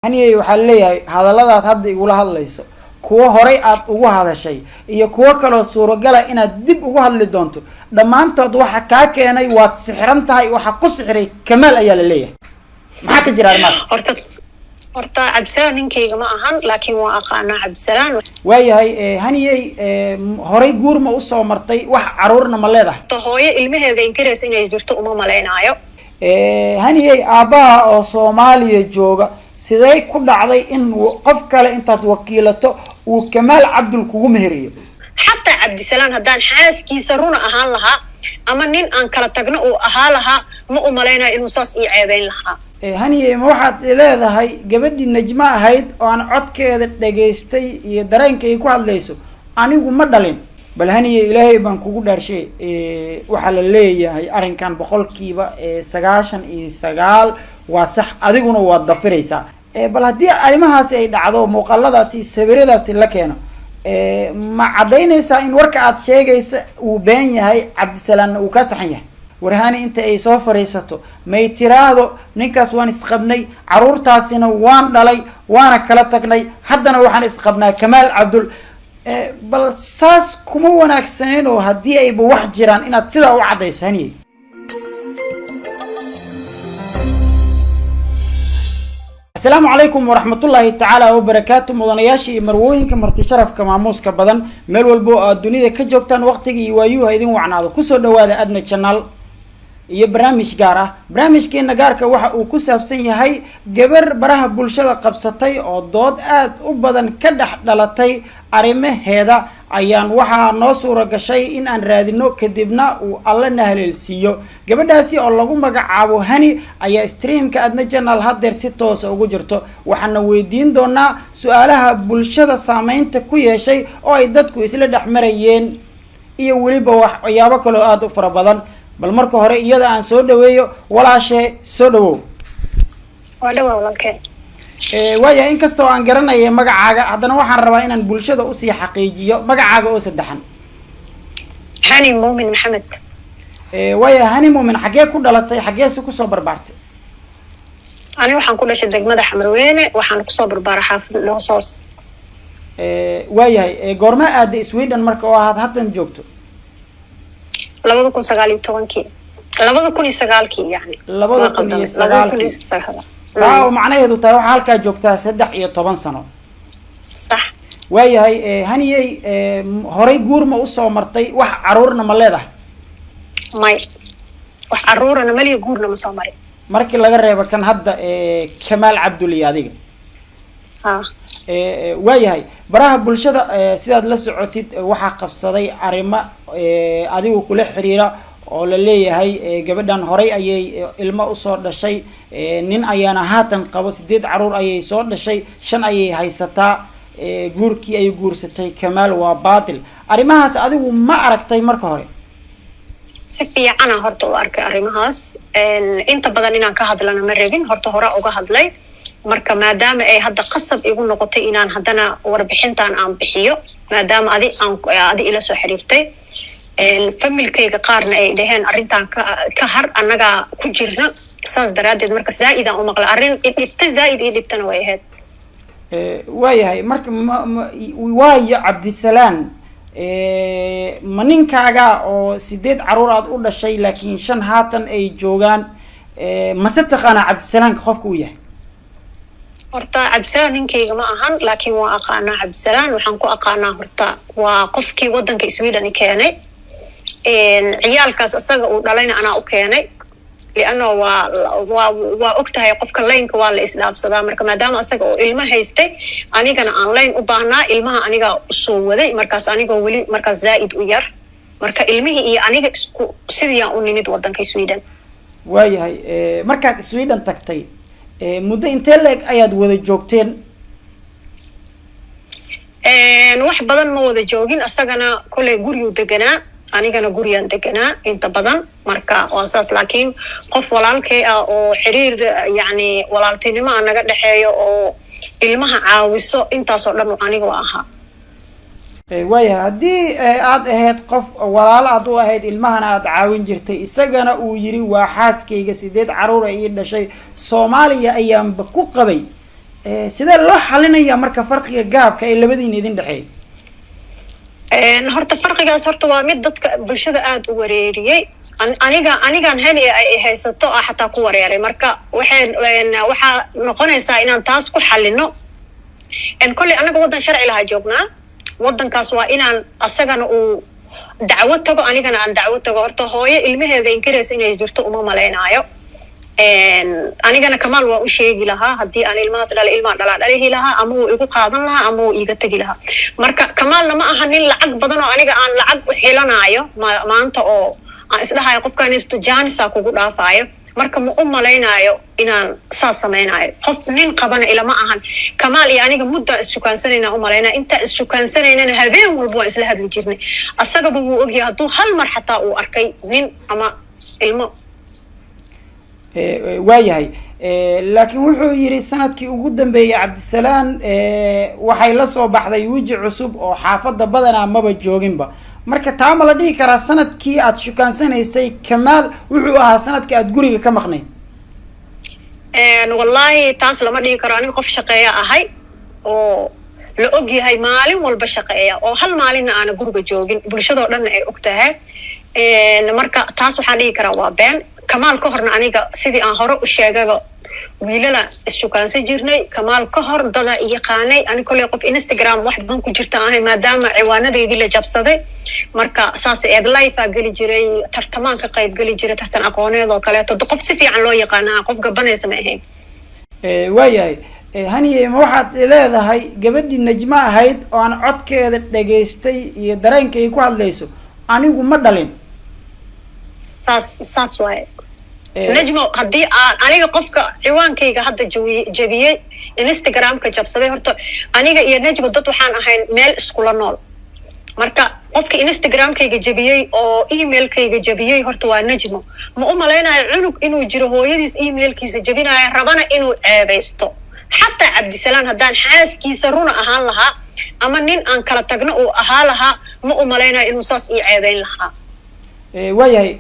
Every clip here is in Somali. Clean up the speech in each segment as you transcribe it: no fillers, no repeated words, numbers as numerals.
hani waxaa leeyahay hadalladaad hadda igula hadlayso kuwa horay aad ugu hadashay iyo kuwa kaloo suuragala inaad dib ugu hadli doonto dhammaantood waxa kaa keenay waad sixiran tahay waxa ku sixiray Kamaal ayaa la leeyahay maxaa ka jira arrimahaas horta Cabdisalaan ninkayga ma ahan laakiin waa aqaana Cabdisalaan waayahay haniyay horay guur ma u soo martay wax caruurna ma leedahay hooyo ilmaheeda inkareys inay jirto uma maleynaayo haniyay aabaha oo Soomaaliya jooga sidee ku dhacday in qof kale intaad wakiilato uu Kamaal Cabdul kugu meheriyo xataa Cabdisalaan hadaan xaaskiisa runa ahaan lahaa ama nin aan kala tagno oo ahaa lahaa ma u maleynayo inuu saas ii ceebeyn lahaa haniyay ma waxaad leedahay gabadhii Najma ahayd oo aan codkeeda dhageystay iyo dareenkay ku hadlayso anigu ma dhalin bal haniyay ilaahay baan kugu dhaarshay waxa la leeyahay arrinkan boqolkiiba 99 waa sax adiguna waa dafiraysaa bal haddii arrimahaasi ay dhacdo muuqaaladaasi sawiradaasi la keeno ma cadaynaysaa in warka aad sheegaysa uu been yahay Cabdisalaan uu ka saxan yahay warhani inta ay soo fariisato may tiraado ninkaas waan isqabnay caruurtaasina waan dhalay waana kala tagnay haddana waxaan isqabnaa Kamaal Cabdul bal saas kuma wanaagsaneen oo haddii ayba wax jiraan inaad sidaa u cadayso haniyay السلام عليكم ورحمة الله تعالى وبركاته مدنياشي مروينك مرتي شرف كماموس كبدن ميل والبو الدنيا كجوكتان وقتي وايو هيدين وعنادو كسو دواده ادنا channel iyo barnaamij gaar ah barnaamijkeena gaarka waxa uu ku saabsan yahay gabar baraha bulshada qabsatay oo dood aad u badan ka dhaxdhalatay arimaheeda ayaan waxa noo suura gashay in aan raadino kadibna uu alla nahalelsiyo gabadhaasi oo lagu magacaabo hani ayaa streamka adna channel hadeer si toos ah ugu jirto waxaana weydiin doonaa su'aalaha bulshada saameynta ku yeeshay oo ay dadku isla dhaxmarayeen iyo waliba waxyaabo kale oo aad u fara badan bal marka hore iyada aan soo dhaweeyo walaashay soo dhawow walaalkeen waayahay inkastoo aan garanayay magacaaga haddana waxaan rabaa inaan bulshada u sii xaqiijiyo magacaaga oo saddexan hani muumin maxamed waayahay hani muumin xagee ku dhalatay xageese ku soo barbaartay ani waxaan ku dhashay degmada Xamarweyne waxaan ku soo barbaaray xaafad Loosoos waayahay goorma aad Sweden marka oo aad haddan joogto 2019 2009 يعني 2009 waaw macnaheedu tahay waxa halka joogtaa 13 sano صح waayahay haniyay horay guur ma u soo martay wax caruurna ma leedahay may wax caruurna ma leeyahay guurna ma soo maray markii laga reebo kan hadda Kamaal Cabdul iyo adiga waayahay baraha bulshada sidaad la socotid waxa qabsaday arimo adigu kula xiriira oo la leeyahay gabadhan horay ayay ilmo u soo dhashay nin ayaana haatan qabo 8 caruur ayay soo dhashay 5 ayay haysataa guurkii ay guursatay Kamaal waa baatil arimahaas adigu ma aragtay marka hore si fiican horta u arkay arimahaas inta badan inaan ka hadlana ma rabin horta hore uga hadlay marka maadaama ay hadda qasab igu noqotay inaan haddana warbixintan aan bixiyo maadaama adi ila soo xiriirtay familkayga qaarna ay dhaheen arrintan ka har annaga ku jirna saas daraadeed marka zaaid aan u maqlay arrin dhibta zaaid iyo dhibtana way ahayd waayahay marka waayo Cabdisalaan ma ninkaaga oo 8 caruur aad u dhashay laakiin 5 haatan ay joogaan ma sataqana Cabdisalaan qofku uu yahay horta Cabdisalaan ninkayga ma ahan laakiin waa aqaana Cabdisalaan waxaan ku aqaanaa horta waa qofkii wadanka Sweden keenay ciyaalkaas asaga uu dhalayna anaa u keenay liano waa ogtahay qofka laynka waa la isdhaabsadaa marka maadaama asaga oo ilmo haystay anigana aan layn u baahnaa ilmaha aniga soo waday markaas anigoo weli markaas zaaid u yar marka ilmihii iyo aniga isku sidii aan u nimid wadanka Sweden waayahay markaad Sweden tagtay muddo intee leeg ayaad wada joogteen wax badan ma wada joogin asagana kulay guriga deganaa anigana guriyaan deganaa inta badan marka waa saas laakiin qof walaalkay ah oo xiriir yani walaaltinimo naga dhaxeeyo oo ilmaha caawiso intaas oo dhan aniga waa ahaa waayahay haddii aad ahayd qof walaal aad u ahayd ilmahana aad caawin jirtay isagana uu yiri waa xaaskayga 8 caruur ay dhashay Soomaaliya ayaanba ku qabay sidee loo xalinayaa marka farqiga gaabka ee labadiina idin dhexeeya? horta farqigaas horta waa mid dadka bulshada aada u wareeriyey. anigaan hani ay haysato xataa ku wareeray, marka waxaa noqonaysaa inaan taas ku xalino. kolley anaga waddan sharci lahaa joognaa, waddankaas waa inaan asagana uu dacwo tago, anigana aan dacwo tago. horta hooyo ilmaheeda inkaraysa inay jirto uma malaynaayo. anigana Kamaal waa u sheegi lahaa haddii aan ilmahaas ilmaan dhalihi lahaa, ama uu igu qaadan lahaa ama uu iga tegi lahaa. marka Kamaalna ma aha nin lacag badan oo aniga aan lacag u xilanaayo maanta oo aan isdhahayo qofkaanistu jaanisa kugu dhaafaayo. marka ma u malaynaayo inaan saas samaynayo. qof nin qabana ilama ahan. Kamaal iyo aniga muddaa issukaansanayna u malaynaa. intaa issukaansanayna habeen walba waan isla hadli jirnay. asagaba wuu ogyahay hadduu hal mar xataa uu arkay nin ama ilmo. waayahay, laakiin wuxuu yidhi sanadkii ugu dambeeyey Cabdisalaan waxay la soo baxday weji cusub oo xaafadda badanaa maba jooginba. marka taa ma la dhihi karaa sanadkii aad shukaansanaysay Kamaal wuxuu ahaa sanadkii aad guriga ka maqnayd? wallaahi taas lama dhihi karo. aniga qof shaqeeya ahay oo la og yahay maalin walba shaqeeya, oo hal maalinna aana guriga joogin, bulshadoo dhanna ay og tahay. marka taas waxaan dhihi karaa waa been. Kamaal ka horna aniga sidii aan hore u sheegayba wiilala issukaansan jirnay. Kamaal ka hor dada yaqaanay. ani kolley qof Instagram wax badan ku jirta ahay, maadaama ciwaanadeedii la jabsaday. marka saas live geli jiray, tartamaan ka qayb geli jiray, tartan aqooneed oo kaleeto. qof si fiican loo yaqaanaa, qof gabanaysa ma ahayn. waayahay, haniye ma waxaad leedahay gabadhii Najma ahayd oo aan codkeeda dhageystay iyo dareenka ay ku hadlayso anigu ma dhalin? saas waaye. Najmo haddii aan aniga qofka ciwaankayga hadda jabiyey, Instagram-ka jabsaday, horta aniga iyo Najmo dad waxaan ahayn meel iskula nool. marka qofka Instagram-kayga jabiyey oo email-kayga jabiyey horta waa Najmo. ma u malaynayo cunug inuu jiro hooyadiis email-kiisa jabinayo, rabana inuu ceebaysto. xataa Cabdisalaan haddaan xaaskiisa runa ahaan lahaa ama nin aan kala tagno uu ahaa lahaa, ma u malaynayo inuu saas ii ceebayn lahaa. waayahay,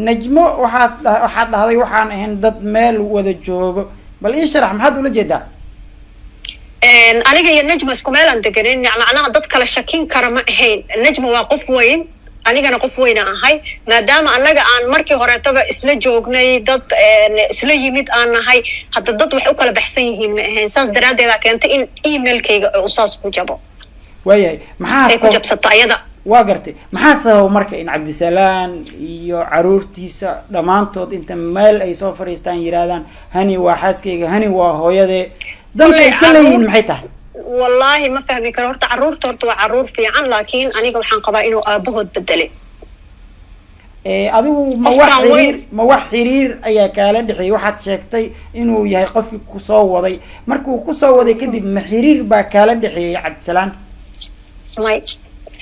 Najmo waxaad dhahday waxaan ahayn dad meel wada joogo, bal ii sharax maxaad ula jeedaa? aniga iyo Najmo isku meel aan deganayn, macnaha dad kala shakin kara ma ahayn. Najmo waa qof weyn, anigana qof weyna ahay. maadaama anaga aan markii horeetaba isla joognay, dad isla yimid aan nahay, hadda dad wax u kala baxsan yihiin ma ahayn. saas daraaddeeda keentay in email-kayga uu saas ku jabo. waayahay, maxaa ku jabsato ayada? waa gartay, maxaa sababa marka in Cabdisalaan iyo caruurtiisa dhammaantood inta meel ay soo fadhiistaan yiraahdaan hani waa xaaskayga, hani waa hooyadee? danka ay ka leeyihiin maxay tahay? wallaahi ma fahmi karo. horta caruurta waa caruur fiican, laakiin aniga waxaan qabaa inuu aabahood bedelay. adigu ma wax xiriir ayaa kaala dhexeeyay? waxaad sheegtay inuu yahay qofkii kusoo waday. markuu kusoo waday kadib ma xiriir baa kaala dhexeeyay Cabdisalaan? may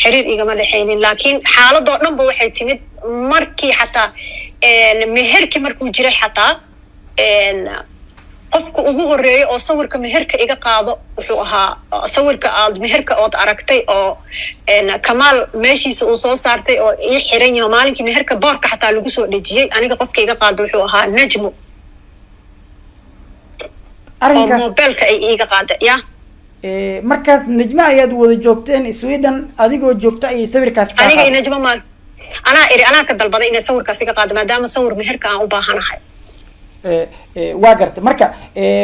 xiriir igama dhexaynin, laakiin xaaladoo dhanba waxay timid markii xataa meherkii markuu jiray. xataa qofka ugu horeeyay oo sawirka meherka iga qaado wuxuu ahaa sawirka aad meherka ood aragtay oo Kamaal meeshiisa uu soo saartay oo ii xiran yahay maalinkii meherka boorka xataa lagu soo dhejiyey. aniga qofka iga qaado wuxuu ahaa Najmo, oo mobilka ay iga qaaday. markaas Najma ayaad wada joogteen Sweden, adigoo joogta ayay sawirkaas ka aniga iyo Najmo anaa ka dalbaday inay sawirkaas iga qaado, maadaama sawir meherka aan u baahanahay. waa gartay. marka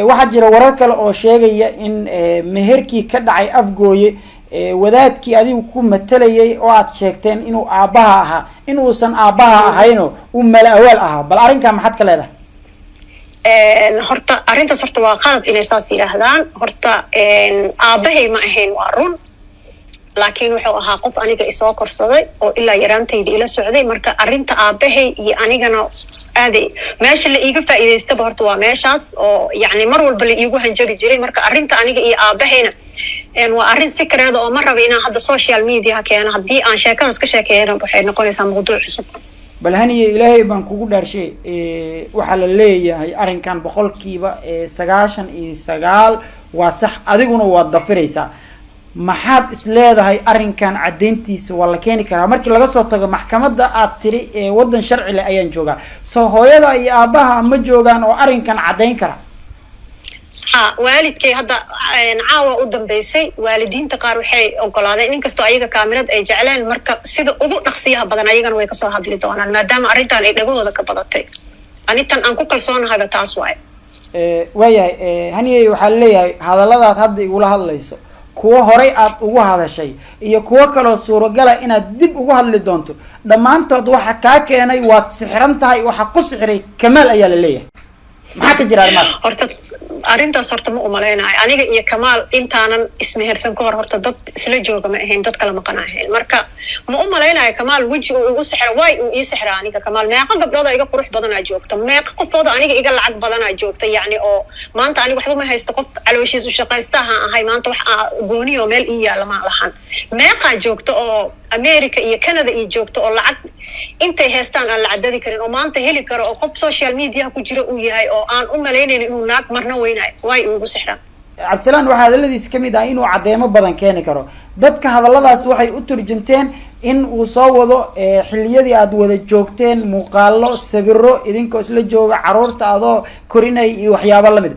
waxaa jira warar kale oo sheegaya in meherkii ka dhacay Afgooye wadaadkii adigu ku matalayay oo aad sheegteen inuu aabbaha ahaa, inuusan aabbaha ahayno uu mala awaal ahaa. bal arrinkaa maxaad ka leedahay? horta arrintaas horta waa qalad inay saas yidhaahdaan. horta aabbahay ma ahayn, waa run, laakiin wuxuu ahaa qof aniga isoo korsaday oo ilaa yaraantayda ila socday. marka arrinta aabahay iyo anigana aaday meesha la iiga faa'iidaystaba horta waa meeshaas oo yacni mar walba la iigu hanjabi jiray. marka arrinta aniga iyo aabahayna waa arrin secret oo ma raba inaan hadda social media keeno. haddii aan sheekadaas ka sheekeeyana waxay noqonaysaa mawduuc cusub. bal haniye, ilaahay baan kugu dhaarshay, waxaa la leeyahay arrinkan 99% waa sax, adiguna waad dafiraysaa. maxaad is leedahay arrinkan caddeyntiisa waa la keeni karaa markii laga soo tago maxkamadda aad tiri waddan sharci leh ayaan joogaa? soo hooyada iyo aabbaha ma joogaan oo arrinkan caddeyn kara? ha waalidkay hadda caawa u dambeysay waalidiinta qaar waxay ogolaadeen inkastoo ayaga kaamirad ay jecleen marka sida ugu dhaqsiyaha badan ayagana way kasoo hadli doonaan maadaama arrintan ay dhagahooda ka badatay anitan aan ku kalsoonahayba taas waaye waayahay haniyey waxaa leeyahay hadalladaad hadda igula hadlayso kuwo horay aad ugu hadashay iyo kuwo kaloo suuragala inaad dib ugu hadli doonto dhammaantood waxa kaa keenay waad sixiran tahay waxa ku sixiray Kamaal ayaa la leeyahay maxaa ka jira arrimahaas horta arrintaas horta ma umaleynayo aniga iyo Kamaal intaanan ismehersan ka hor horta dad isla jooga ma ahayn dad kala maqan ahayn marka ma umaleynayo Kamaal waji uu igu sixir way uu ii sixir aniga Kamaal meeqa gabdhood iga qurux badan aa joogta meeqa qofooda aniga iga lacag badan aa joogta yani oo maanta aniga waxba ma haysto qof calooshiisu shaqaystaha ahay maanta wax gooni oo meel ii yaala ma lahan meeqa joogta oo America iyo Canada iyo joogta oo lacag intay haystaan aan la cadadi karin oo maanta heli karo oo qof social media ku jira uu yahay oo aan u maleynaynin inuu naag marna weynaay way ugu sixran Cabdisalaan waxa hadaladiis kamid ah inuu cadeemo badan keeni karo dadka hadalladaas waxay u turjunteen in uu soo wado xilliyadii aad wada joogteen muuqaalo sawiro idinkoo isla jooga caruurta adoo korinay iyo waxyaabo la mid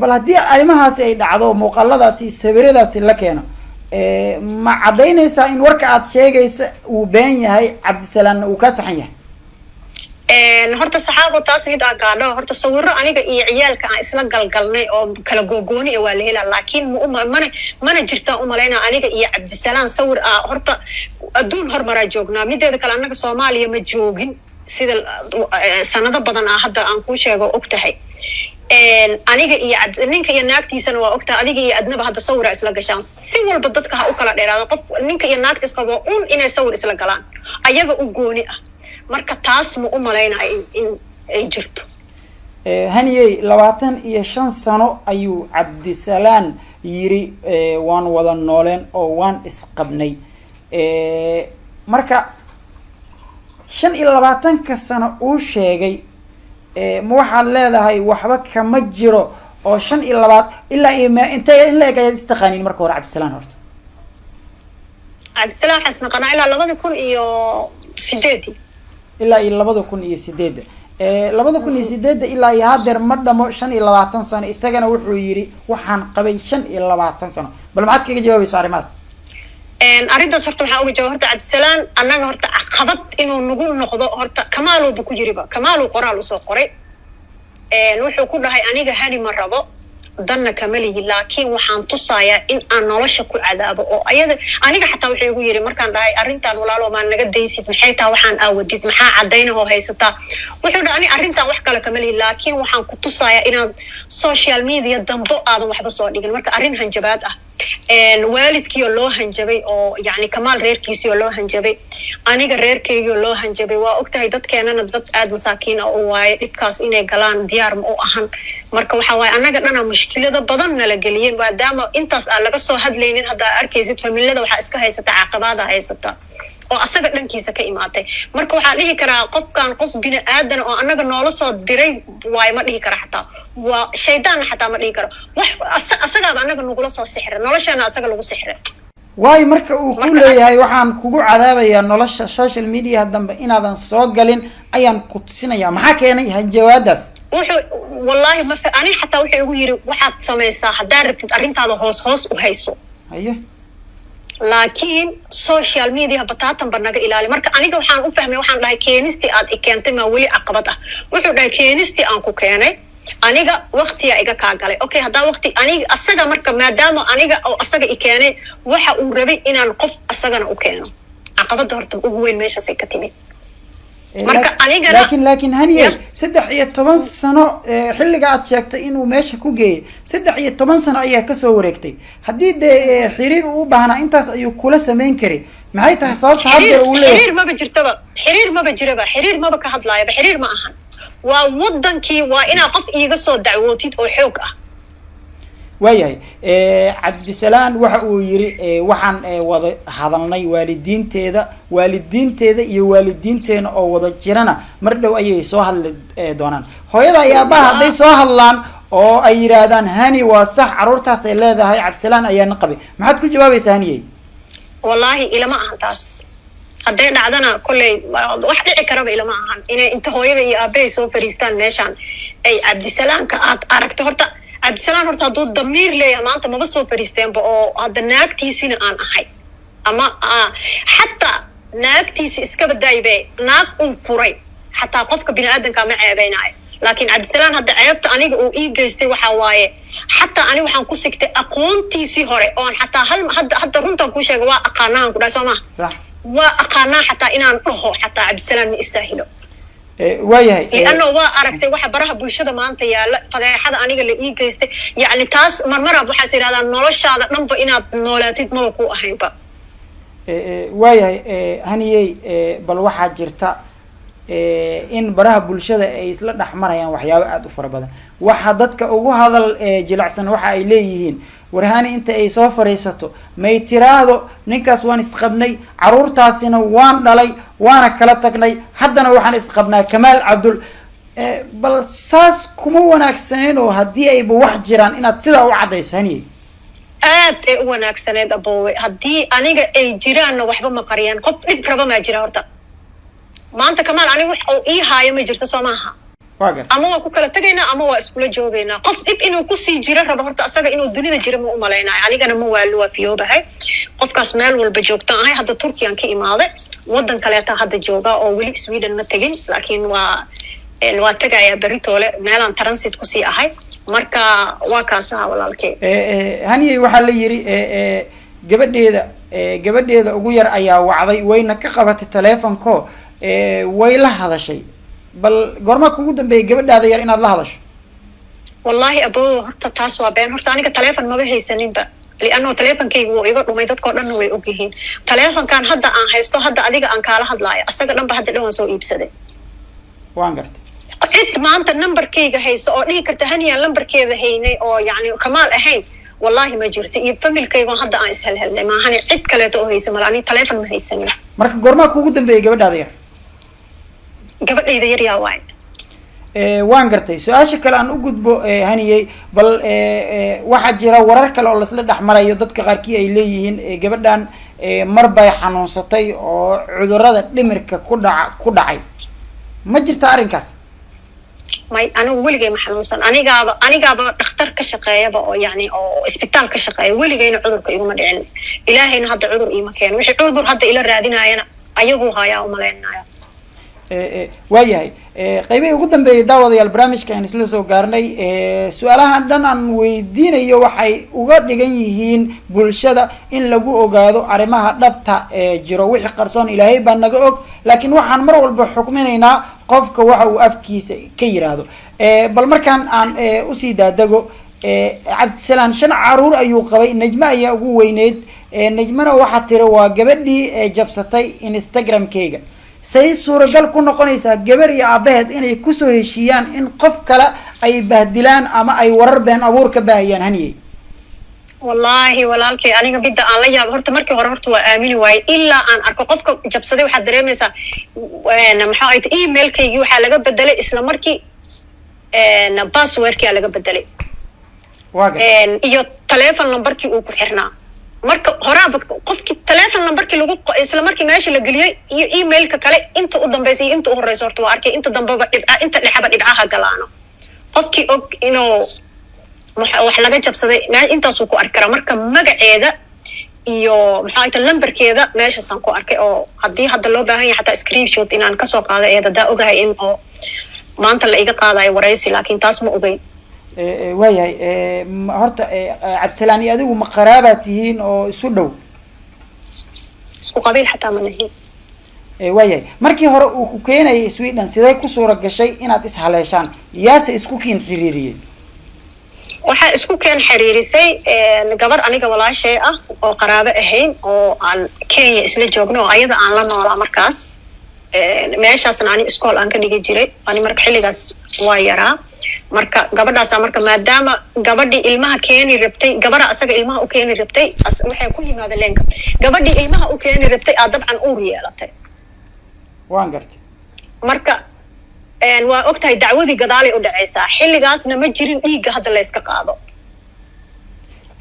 bal haddii arrimahaasi ay dhacdo muuqaaladaasi sawiradaasi la keeno ma cadaynaysaa in warka aad sheegaysa uu been yahay Cabdisalaan uu ka saxan yahay horta saxaabo taas mid aan gaadho horta sawiro aniga iyo ciyaalka aan isla galgalnay oo kala googooni waa la helaa laakiin mana jirta u maleynaa aniga iyo Cabdisalaan sawir horta adduun hormara joognaa mideeda kale anaga Soomaaliya ma joogin sida sanado badan hadda aan ku sheego ogtahay aniga iyo ninka iyo naagtiisana waa ogtaa adiga iyo adnaba hadda sawira isla gashaan si walba dadka ha u kala dheeraado qof ninka iyo naagtiis qabo inay sawir isla galaan ayaga u gooni ah marka taas ma u maleynayo in ay jirto haniyey 25 sano ayuu Cabdisalaan yiri waan wada nooleen oo waan isqabnay marka 25 sano uu sheegay ma waxaad leedahay waxba kama jiro oo 25 ilaa intee in la eegay istaqaanin marka hore Cabdisalaan horta Cabdisalaan xasna qanaa ilaa 2008 ilaa 2008 2008 ilaa hadeer ma dhamo 25 sano isagana wuxuu yiri waxaan qabay 25 sano bal maxaad kaga jawaabaysaa arrimahaas arrintaas horta waxaan uga jawaab horta Cabdisalaan annaga horta caqabad inuu nagu noqdo horta Kamaal uu ku jiriba Kamaal uu qoraal u soo qoray wuxuu ku dhahay aniga hani ma rabo danna kamalihi laakiin waxaan tusayaa in aan nolosha ku cadaabo oo ayada aniga xataa wuxuu igu yiri markaan dhahay arrintan walaalo ma naga daysid maxay taa waxaan aawadid maxaa cadeynaho haysata wuxuu dhahay arrintan wax kale kamalihi laakiin waxaan ku tusayaa inaan social media dambo aadan waxba soo dhigin marka arrin hanjabaad ah waalidkii loo hanjabay oo yani Kamaal reerkiisii loo hanjabay aniga reerkayga loo hanjabay waa ogtahay dadkeenana dad aad masaakiin oo waaye dhibkaas inay galaan diyaar ma u ahan marka waxa waaye anaga dhana mushkilada badan nala galiyeen maadaama intaas aan laga soo hadlaynin hadda arkaysid familada waxa iska haysata caqabada haysata oo asaga dhankiisa ka imaatay marka waxa dhihi karaa qofkan qof bini aadan oo anaga noola soo diray waay ma dhihi kara xataa waa shaydaan xataa ma dhihi karo wax asaga anaga nugula soo sixray noloshana asaga lagu sixray waay marka uu ku leeyahay waxaan kugu cadaabayaa nolosha social media dambe inaadan soo galin ayaan ku tusinayaa maxaa keenay hanjawaadaas wuxuu wallahi ma ani xataa wuxuu igu yiri waxaad sameeysaa hadaa rabtid arrintaada hoos u hayso ayo laakiin social media bataatan banaga ilaali marka aniga waxaan u fahmay waxaan dhahay keenisti aad keentay ma wali caqabad ah wuxuu dhahay keenisti aan ku keenay aniga waqtiga iga ka galay okay hadaa waqti aniga asaga marka maadaama aniga oo asaga keenay waxa uu rabay inaan qof asagana u keeno caqabada horta ugu weyn meesha say ka timid marka aniga laakiin haniye 13 sano xilliga aad sheegtay inuu meesha ku geeyay 13 sano ayaa ka soo wareegtay hadii xiriir uu baahna intaas ayuu kula sameyn kari maxay tahay sababta hadda uu leeyahay xiriir ma jiraba xiriir ma ka hadlaaya xiriir ma ahan waa wadankii waa ina qof iiga soo dacwootid oo xoog ah waayahay Cabdisalaan waxa uu yiri waxaan wada hadalnay waalidiinteeda iyo waalidiinteena oo wada jirana mar dhow ayay soo hadli doonaan hooyada ayaa baa haday soo hadlaan oo ay yiraahdaan hani waa sax caruurtaas ay leedahay Cabdisalaan ayaa naqabay maxaad ku jawaabaysaa haniyey wallahi ilama ahan taas haday dhacdana kulay wax dhici karaba ilama ahan inay inta hooyada iyo aabay soo fariistaan meeshan ay Cabdisalaan ka aad aragto horta cabdisalaan horta hadduu damiir leeyahay maanta maba soo fariisteenba oo hadda naagtiisina aan ahay ama xataa naagtiisi iska badaybe naag uu furay xataa qofka bini'aadanka ma ceebeynaayo laakiin cabdisalaan hadda ceebta aniga uu ii geystay waxaa waaye xataa ani waxaan ku sigtay aqoontiisii hore oon xataa hadda runtaan kuu sheega waa aqaanahan ku dhahay soo maha sax waa aqaanaa xataa inaan dhaho xataa cabdisalaan ma istaahilo waayahay lianno waa aragtay waxa baraha bulshada maanta yaalla fadeexada aniga la ii geystay yacni taas marmaraab waxaas yidhahdaa noloshaada dhanba inaad noolaatid maba ku ahaynba waayahay haniyey bal waxaa jirta in baraha bulshada ay isla dhex marayaan waxyaabo aada u fara badan waxa dadka ugu hadal jilacsan waxa ay leeyihiin warhani inta ay soo fariisato may tiraahdo ninkaas waan isqabnay caruurtaasina waan dhalay waana kala tagnay haddana waxaan isqabnaa kamaal cabdul bal saas kuma wanaagsaneyn oo haddii ayba wax jiraan inaad sidaa u caddayso haniyey aad ay u wanaagsaneed aboowe haddii aniga ay jiraanna waxba ma qariyaan qof dhib raba maa jira horta maanta kamaal aniga wax uu ii haayo ma jirto soo maaha ama waa ku kala tegaynaa ama waa iskula joogaynaa qof dhib inuu kusii jiro rabo horta asaga inuu dunida jiro ma u malaynayo anigana ma waalo waa fiyoobahay qofkaas meel walba joogtaan ahay hadda turkiyan ka imaaday waddan kaleeta hadda joogaa oo weli sweden ma tegin laakiin waa tegayaa beritoole meelaan transit kusii ahay marka waa kaas aha walaalkee haniyey waxaa la yidhi gabadheeda ugu yar ayaa wacday wayna ka qabatay telefonko way la hadashay bal goormaa kugu dambeeyay gabadhaada yar inaad la hadasho wallahi aboo horta taas waa been horta aniga telefon maba haysaninba lianno telefonkayga wuu iga dhumay dadkao dhanna way og yihiin telefonkan hadda aan haysto hadda adiga aan kaala hadlaayo asaga dhanba hadda dhan waan soo iibsaday waan gartay cid maanta numberkayga haysa oo dhihi karta haniyaan lambarkeeda haynay oo yacni kamaal ahayn wallahi ma jirto iyo familkayga hadda aan ishelhelnay maahani cid kaleeto oo haysa mala ani telefon ma haysanin marka goormaa kugu dambeeyay gabadhaada yar gabadhayda yar yaa waay waan gartay su-aasha kale aan u gudbo haniyey bal waxaa jira warar kale oo laisla dhex marayo dadka qaarkii ay leeyihiin gabadhan mar bay xanuunsatay oo cudurada dhimirka ku dhacay ma jirta arrinkaas may anigu weligay ma xanuunsan anigaaba dhakhtar ka shaqeeyaba oo yacni oo isbitaal ka shaqeeya weligayna cudurka iguma dhicin ilaahayna hadda cudur iima keeno wixii cudur hadda ila raadinaayana ayaguu hayaa umalaynaya waayahay qaybihii ugu dambeeyay daawadayaal barnaamijka aan isla soo gaarnay su-aalahan dhan aan weydiinayo waxay uga dhigan yihiin bulshada in lagu ogaado arrimaha dhabta jiro wixii qarsoon ilaahay baa naga og laakiin waxaan mar walba xukminaynaa qofka waxa uu afkiisa ka yiraahdo bal markaan aan usii daadego cabdisalaan 5 caruur ayuu qabay najma ayaa ugu weyneyd najmana waxaa tiri waa gabadhii jabsatay instagramkayga say suuragal ku noqonaysaa gabar iyo aabaheed inay kusoo heshiiyaan in qof kale ay bahdilaan ama ay warar been abuur ka baahiyaan haniyey wallahi walaalkay aniga bidda aan la yaabo horta markii hore horta waa aamini waaye ilaa aan arko qofka jabsaday waxaad dareemaysaa maxaa ay tahay emailkaygii waxaa laga bedelay isla markii passwordkii laga bedelay iyo telephone numberkii uu ku xirnaa marka horaaba qofkii telephone numberkii lagu isla markii meesha la geliyay iyo emailka kale inta u dambeysay iyo inta u horeyso horta waa arkay inta dambaba inta dhexaba dhibcaha galaano qofkii og inuu wax laga jabsaday intaasuu ku arki karaa marka magaceeda iyo maxaa ay tahay lambarkeeda meeshaasaan ku arkay oo haddii hadda loo baahan yahay xataa screenshot inaan kasoo qaado eedadaa ogahay in oo maanta la iga qaadayo waraysi laakiin taas ma ogeyn waayahay horta cabdisalaan iyo adigu ma qaraabaad tihiin oo isu dhow isku qabiil xataa ma nahin waayahay markii hore uu ku keenayay Sweden sidee ku suura gashay inaad ishaleeshaan yaase isku keen xiriiriyay waxaa isku keen xiriirisay gabar aniga walaashay ah oo qaraabo ahayn oo aan Kenya isla joogno oo ayada aan la noolaa markaas meeshaasna ani iskool aan ka dhigi jiray ani marka xilligaas waa yaraa marka gabadhaas marka maadaama gabadhii ilmaha keeni rabtay gabadha asaga ilmaha u keeni rabtay waxay ku yimaadeen leenka gabadhii ilmaha u keeni rabtay dabcan uur yeelatay waan gartay marka waa ogtahay dacwadii gadaalay u dhacaysaa xilligaasna ma jirin dhiigga hadda la iska qaado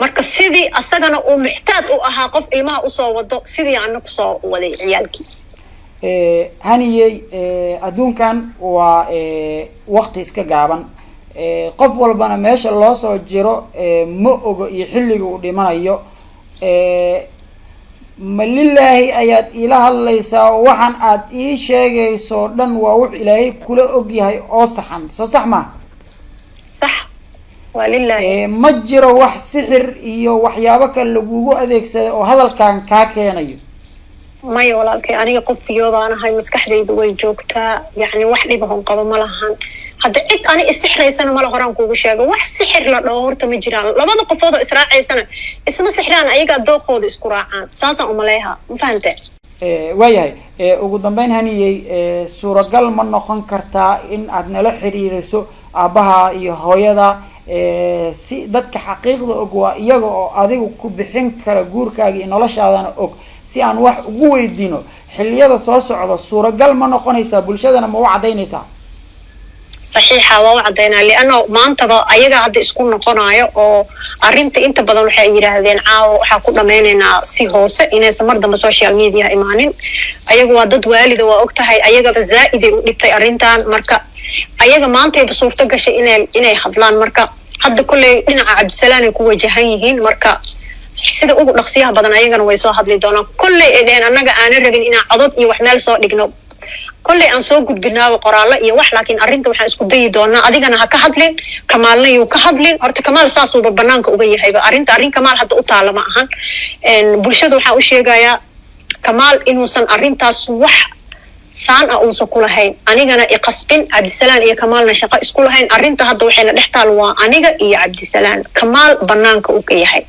marka sidii asagana uu muxtaad u ahaa qof ilmaha usoo wado sidii aana kusoo waday ciyaalkii haniyey adduunkan waa waqti iska gaaban qof walbana meesha loo soo jiro ma ogo iyo xilliga uu dhimanayo. ma lilaahi ayaad ila hadlaysaa waxaan aad ii sheegayso dhan waa wax ilaahay kula og yahay oo saxan soo sax ma sax waa lilaahi ma jiro wax sixir iyo waxyaabo kale lagugu adeegsaday oo hadalkan kaa keenayo maya walaalkay aniga qof fiyoobaan ahay maskaxdaydu way joogtaa yacni wax dhibahon qabo ma lahan hadda cid ani isixraysana mala horaan kuugu sheego wax sixir la dhaho horta ma jiraan labada qofood oo israacaysana isma sixraan ayagaa dooqooda isku raacaan saasaan umaleeha ma fahante waayahay ugu dambeyn haniyey suuragal ma noqon kartaa in aad nala xiriiriso aabbaha iyo hooyada si dadka xaqiiqda og waa iyaga oo adigu ku bixin kara guurkaaga iyo noloshaadana og si aan wax ugu weydiino xilliyada soo socda suuragal ma noqonaysaa bulshadana ma u cadaynaysaa saxiixa waa u cadaynaa lianna maantaba ayaga hadda isku noqonayo oo arrinta inta badan waxay yidhaahdeen caawa waxaa ku dhammaynaynaa si hoose inaysan mar dambe social media imaanin ayaga waa dad waalida waa og tahay ayagaba zaa'iday u dhibtay arrintan marka ayaga maantayba suurto gashay inay hadlaan marka hadda kolley dhinaca cabdisalaan ay ku wajahan yihiin marka sida ugu dhaqsiyaha badan ayagana way soo hadli doonaan kolley ay dheheen annaga aanan rabin inaan codod iyo wax meel soo dhigno kolley aan soo gudbinaaba qoraallo iyo wax laakiin arrinta waxaan isku dayi doonaa adigana ha ka hadlin kamaalna yuu ka hadlin horta kamaal saasuuba banaanka uga yahayba arrin kamaal hadda u taala ma ahan bulshada waxaan u sheegayaa kamaal inuusan arrintaas wax saan ah uusan ku lahayn anigana iqasbin cabdisalaan iyo kamaalna shaqo isku lahayn arrinta hadda waxayna dhex taal waa aniga iyo cabdisalaan kamaal banaanka uu ka yahay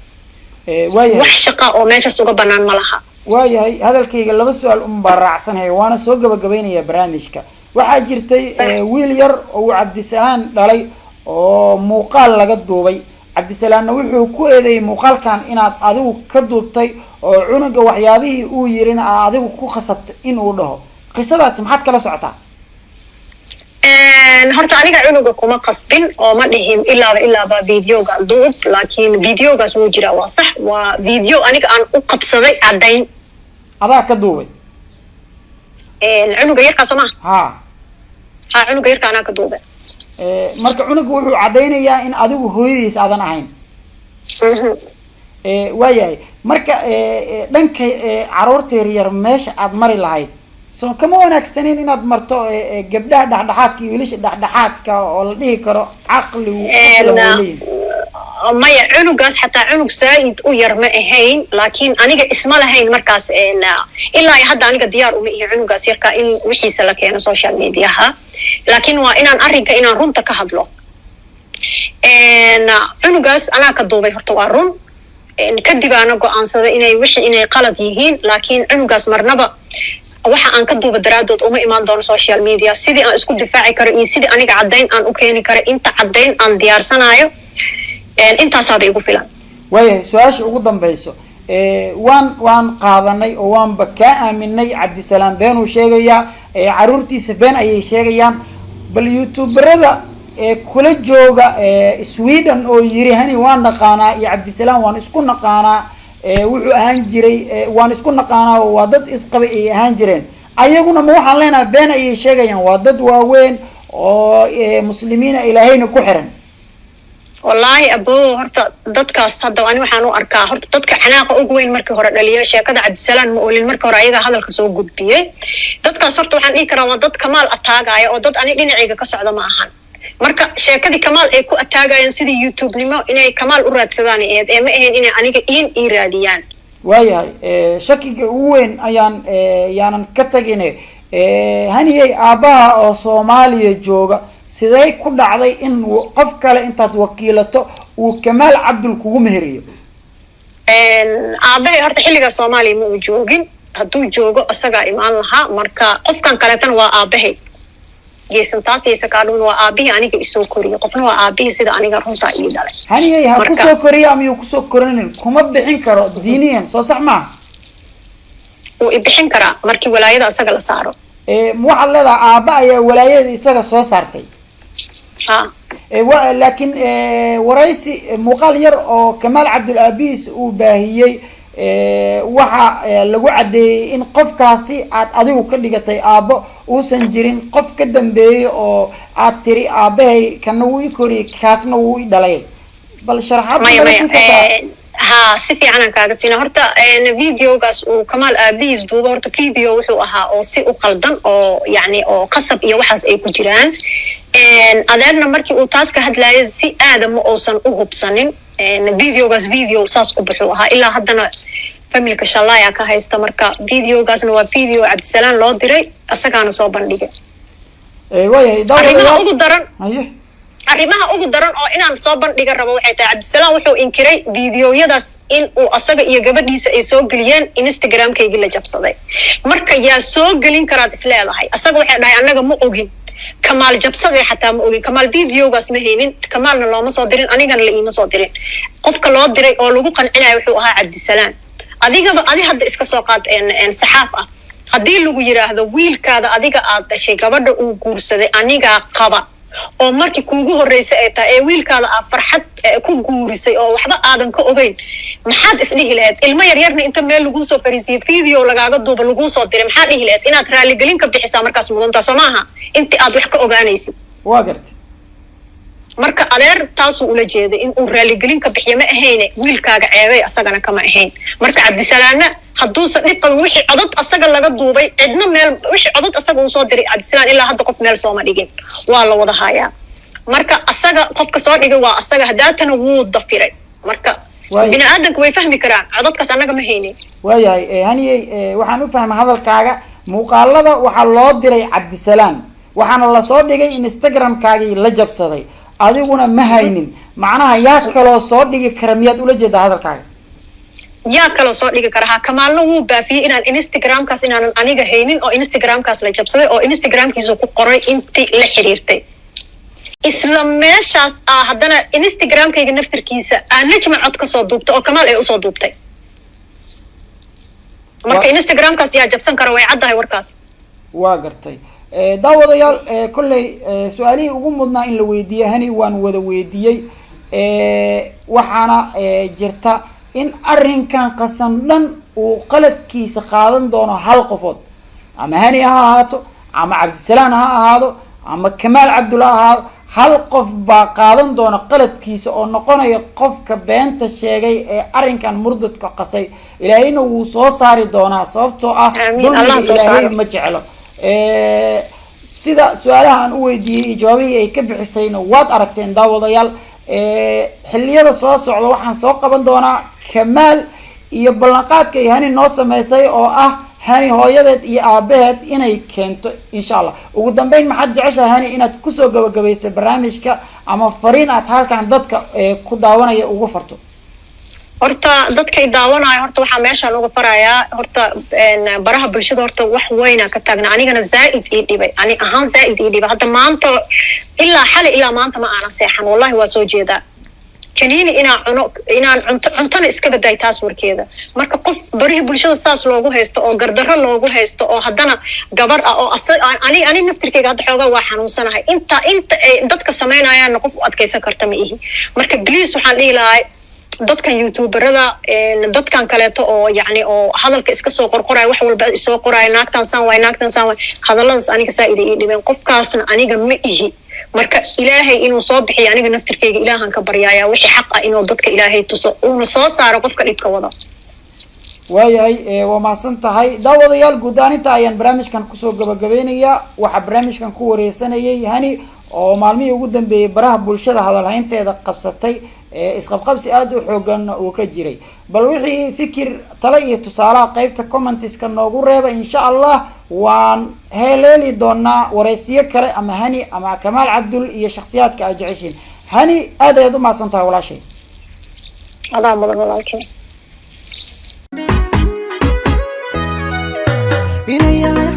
wax shaqa oo meeshaas uga banaan ma laha waayahay hadalkayga laba su-aal unbaa raacsanahay waana soo gabagabaynayaa barnaamijka waxaa jirtay wiil yar oo uu cabdisalaan dhalay oo muuqaal laga duubay cabdisalaanna wuxuu ku eedeeyey muuqaalkan inaad adigu ka duubtay oo cunuga waxyaabihii uu yirina aa adigu ku khasabtay in uu dhaho qisadaasi maxaad kala socotaa horta aniga cunuga kuma qasbin oo ma dhihin ilaaba videoga duub laakiin videogaas wuu jiraa waa sax waa video aniga aan u qabsaday caddayn adaa ka duubay cunuga yarkaa soo maha ha cunuga yarka anaa ka duubay marka cunuga wuxuu caddaynayaa in adigu hooyadiis aadan ahayn waayahay marka dhanka caruurta yaryar meesha aad mari lahayd soo kama wanaagsaneyn inaad marto gabdhaha dhexdhexaadka iyo wiilasha dhexdhexaadka oo la dhihi karo caqligu maya cunugaas xataa cunug saa'id u yar ma ahayn laakiin aniga isma lahayn markaas ilaa hadda aniga diyaar uma ihi cunugaas yarkaa in wixiisa la keeno social mediaha laakiin waa inaan runta ka hadlo cunugaas anaa ka duubay horta waa run kadib aana go-aansaday inay qalad yihiin laakiin cunugaas marnaba waxa aan ka duuba daraadood uma imaan doono social media sidii aan isku difaaci karo iyo sidii aniga caddayn aan u keeni karo inta caddayn aan diyaarsanayo intaasaaba igu filan waayahay su-aasha ugu dambayso waan qaadanay oo waanba kaa aaminay cabdisalaan beenuu sheegayaa caruurtiisa been ayay sheegayaan bal youtuberada kula jooga sweden oo yiri hani waan naqaanaa iyo cabdisalaan waan isku naqaanaa wuxuu ahaan jiray waan isku naqaanaa waa dad isqabay ay ahaan jireen ayaguna ma waxaan leenahay been ayay sheegayaan waa dad waaweyn oo muslimiina ilaahayna ku xiran wallaahi abo horta dadkaas hadda ani waxaan u arkaa horta dadka xanaaqa ugu weyn markii hore dhaliyo sheekada cabdisalaan ma olin markii hore ayagaa hadalka soo gudbiyey dadkaas horta waxaan dhihi karaa waa dad kamaal ataagaya oo dad ani dhinacayga ka socda ma ahan marka sheekadii kamaal ay ku ataagayaan sidii youtube-nimo inay kamaal u raadsadaan eed ma ahayn inay aniga ii raadiyaan waayahay shakiga ugu weyn yaanan ka tagine haniyey aabbaha oo soomaaliya jooga sidee ku dhacday in qof kale intaad wakiilato uu kamaal cabdul kugu meheriyo aabahay horta xilligaa soomaaliya ma uu joogin hadduu joogo isagaa imaan lahaa marka qofkan kaleetana waa aabahay geesantaas iyo sakaadhun waa aabihii aniga isoo koriyo qofna waa aabihii sida aniga runtaa ii dhalay haniyey ha kusoo koriyo ama yuu kusoo korinin kuma bixin karo diiniyan soo sax maaha wuu ibixin karaa markii walaayada isaga la saaro waxaad leedaha aabba ayaa walaayada isaga soo saartay laakiin waraysi muuqaal yar oo kamaal cabdul aabihiis uu baahiyey waxa lagu cadeeyay in qofkaasi aad adigu ka dhigatay aabo uusan jirin qof ka dambeeyay oo aad tiri aabahay kana wuu i koriyay kaasna wuu i dhalay bal sharaxaad ها سيفي أنا كذا سينا هرتا فيديو قاس وكمال أبيز دوبا هرتا فيديو وحوها أو سي وقلدن أو يعني أو قصب يوحز أي كجيران أدرنا مركي وتاسك هدلاي سي آدم أوصن أوهبسنين فيديو قاس فيديو ساس وبحوها إلا هدنا فملك شالله يا كهاي استمرك فيديو قاس نوا فيديو عبد السلام لو دري أسكان صوبان ليجا ويا دور arrimaha ugu daran oo inaan soo bandhiga rabo waxay tahay Cabdisalaam wuxuu inkiray fiidiyoyadaas in uu asaga iyo gabadhiisa ay soo galiyeen Instagram-kayga la jabsaday marka yaa soo galin karaad isleedahay asaga waxay dhahay anaga ma ogin Kamaal jabsaday xataa ma ogin Kamaal fiidiyogaas ma haynin Kamaalna looma soo dirin anigana la iima soo dirin qofka loo diray oo lagu qancinayo wuxuu ahaa Cabdisalaam adiga hadda iska soo qaad saxaaf ah hadii lagu yiraahdo wiilkaada adiga aad dhashay gabadha uu guursaday aniga qaba oo markii kuugu horeysay ay tahay wiilkaada aad farxad ku guurisay oo waxba aadan ka ogeyn maxaad isdhihi lahayd ilmo yaryarna inta meel lagu soo fariisiyay video lagaaga duuba lagu soo diray maxaad dhihi lahayd inaad raali gelin ka bixisaa markaas mudanta Soomaha inta aad wax ka ogaanaysid waa gartay marka adeer taas uu la jeeday in uu raali gelin ka bixiyo ma ahayn wiilkaaga ceebay asagana kama ahayn marka Cabdisalaam hadduu sadhiq wixii codad asaga laga duubay cidna meel wixii codad asaga uu soo diray Cabdisalaam ilaa hadda qof meel soo ma dhigin waa la wada hayaa marka asaga qofka soo dhigay waa asaga hadaatana wuu dafiray marka bini aadanku way fahmi karaan codadkaas anaga ma haynin waayahay haniyay waxaan u fahmay hadalkaaga muuqaalada waxa loo diray Cabdisalaam waxaana la soo dhigay Instagram-kaagii la jabsaday adiguna ma haynin macnaha yaa kala soo dhigi kara miyaad ula jeedaa hadalkaaga yaa kala soo dhigi kara Kamaalna wuu baafiyay inaan Instagram-kaas inaan aniga haynin oo Instagram-kaas la jabsaday oo Instagram-kiisa ku qoray intii la xiriirtay isla meeshaas haddana Instagram-kayga naftirkiisa aan najma cod ka soo duubtay oo Kamaal ay u soo duubtay marka Instagram-kaas yaa jabsan kara way caddahay warkaas waa gartay daawadayaal kullay su'aalihii ugu mudnaa in la weydiiyo hani waan wada weydiiyay waxaana jirta in arrinkan qasan dhan uu qaladkiisa qaadan doono hal qofood ama hani ha ahaato ama Cabdisalaam ha ahaado ama Kamaal Cabdulla ha ahaado hal qof baa qaadan doona qaladkiisa oo noqonaya qofka beenta sheegay ee arrinkan murdadka qasay ilaahayna wuu soo saari doonaa sababtoo ah ilaahay ma jecelo sida su'aalaha aan u weydiiyay jawaabihii ay ka bixisayna waad aragteen daawadayaal xilliyada soo socda waxaan soo qaban doonaa Kamaal iyo ballanqaadka ay hani noo sameysay oo ah hani hooyadeed iyo aabaheed inay keento insha Allah ugu dambeyn maxaad jeceshahay hani inaad ku soo gabagabayso barnaamijka ama fariin aad halkan dadka ku daawanaya ugu farto horta dadkay daawanaayo horta waxa meeshan uga farayaa horta baraha bulshada horta wax weyn ka taagna anigana zaaid ii dhibay ani ahaan zaaid ii dhibay hadda maanta ilaa xalay ilaa maanta ma aanan seexan wallahi waa soo jeedaa kaniini inaan cuntana iska baday taas warkeeda marka qof barihi bulshada saas loogu haysto oo gardarro loogu haysto oo haddana gabar ah oo ani naftirkeyga hadda xoogaa waa xanuunsanahay inta dadka sameynayaan qof u adkaysan karta ma ihi marka please waxaan dhihi lahaa dadkan youtuberada dadkan kaleeto oo yani oo hadalka iska soo qorqoray wax walba soo qoray naagtan san way hadalladaas aniga saaid ii dhibeen qofkaasna aniga ma ihi marka ilaahay inuu soo bixiyo aniga naftirkeyga ilaahan ka baryaaya wixii xaq ah inuu dadka ilaahay tuso uu soo saaro qofka dhibka wada waayahay waa maasan tahay daawadayaal guud ahaan ayaan barnaamijkan kusoo gabagabeynayaa waxa barnaamijkan ku wareysanayay hani oo maalmihii ugu dambeeyay baraha bulshada hadalhaynteeda qabsatay isqabqabsi aad u xoogan uu ka jiray bal wixii fikir talo iyo tusaalaha qaybta commentiska noogu reeba insha Allah waan heleeli doonaa wareysiyo kale ama hani ama Kamaal Cabdul iyo shakhsiyaadka ay jeceshiin hani aad ayaad u maasan tahay walaashay adaa mudan walaalkay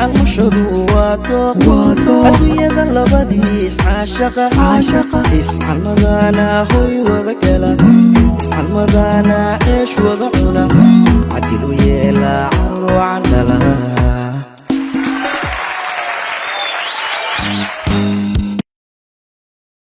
عالمشهد واتو أدوية اللبدي عاشقة اسعى المدانا هوي وذكلا اسعى المدانا عيش وضعنا عدلوا يلا عروا عندلا